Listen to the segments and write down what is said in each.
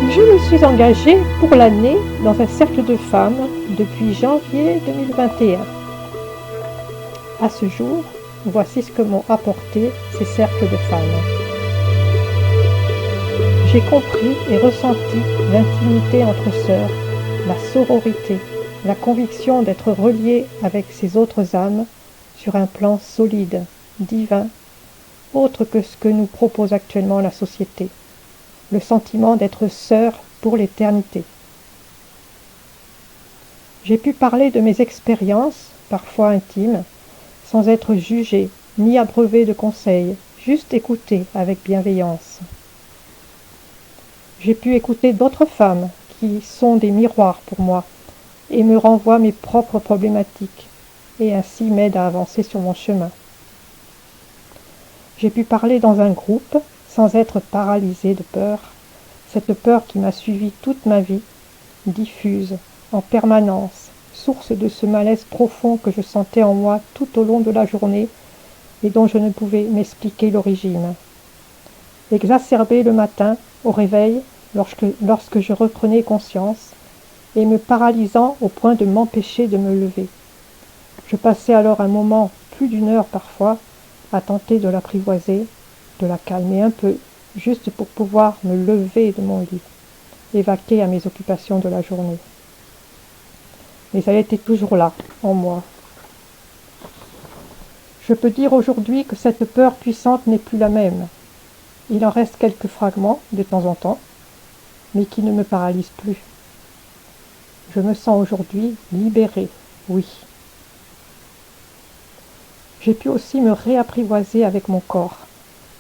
Je me suis engagée pour l'année dans un cercle de femmes depuis janvier 2021. À ce jour, voici ce que m'ont apporté ces cercles de femmes. J'ai compris et ressenti l'intimité entre sœurs, la sororité, la conviction d'être reliée avec ces autres âmes sur un plan solide, divin, autre que ce que nous propose actuellement la société. Le sentiment d'être sœur pour l'éternité. J'ai pu parler de mes expériences, parfois intimes, sans être jugée ni abreuvée de conseils, juste écoutée avec bienveillance. J'ai pu écouter d'autres femmes qui sont des miroirs pour moi et me renvoient mes propres problématiques et ainsi m'aident à avancer sur mon chemin. J'ai pu parler dans un groupe sans être paralysée de peur, cette peur qui m'a suivie toute ma vie, diffuse, en permanence, source de ce malaise profond que je sentais en moi tout au long de la journée et dont je ne pouvais m'expliquer l'origine. Exacerbé le matin, au réveil, lorsque je reprenais conscience, et me paralysant au point de m'empêcher de me lever. Je passais alors un moment, plus d'une heure parfois, à tenter de l'apprivoiser, de la calmer un peu, juste pour pouvoir me lever de mon lit, et vaquer à mes occupations de la journée. Mais elle était toujours là, en moi. Je peux dire aujourd'hui que cette peur puissante n'est plus la même. Il en reste quelques fragments, de temps en temps, mais qui ne me paralysent plus. Je me sens aujourd'hui libérée, oui. J'ai pu aussi me réapprivoiser avec mon corps,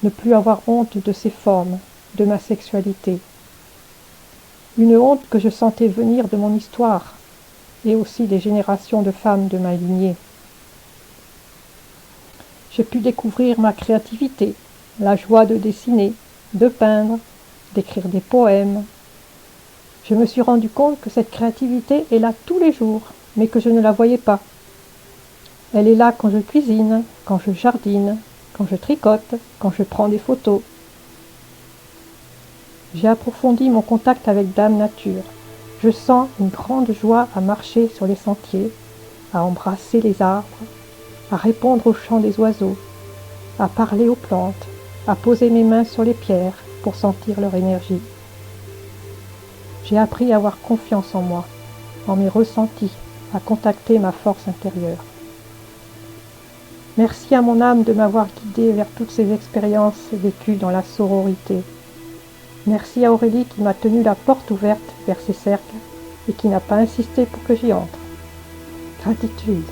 ne plus avoir honte de ses formes, de ma sexualité. Une honte que je sentais venir de mon histoire, et aussi des générations de femmes de ma lignée. J'ai pu découvrir ma créativité, la joie de dessiner, de peindre, d'écrire des poèmes. Je me suis rendu compte que cette créativité est là tous les jours, mais que je ne la voyais pas. Elle est là quand je cuisine, quand je jardine, quand je tricote, quand je prends des photos. J'ai approfondi mon contact avec Dame Nature. Je sens une grande joie à marcher sur les sentiers, à embrasser les arbres, à répondre aux chants des oiseaux, à parler aux plantes, à poser mes mains sur les pierres pour sentir leur énergie. J'ai appris à avoir confiance en moi, en mes ressentis, à contacter ma force intérieure. Merci à mon âme de m'avoir guidée vers toutes ces expériences vécues dans la sororité. Merci à Aurélie qui m'a tenu la porte ouverte vers ces cercles et qui n'a pas insisté pour que j'y entre. Gratitude.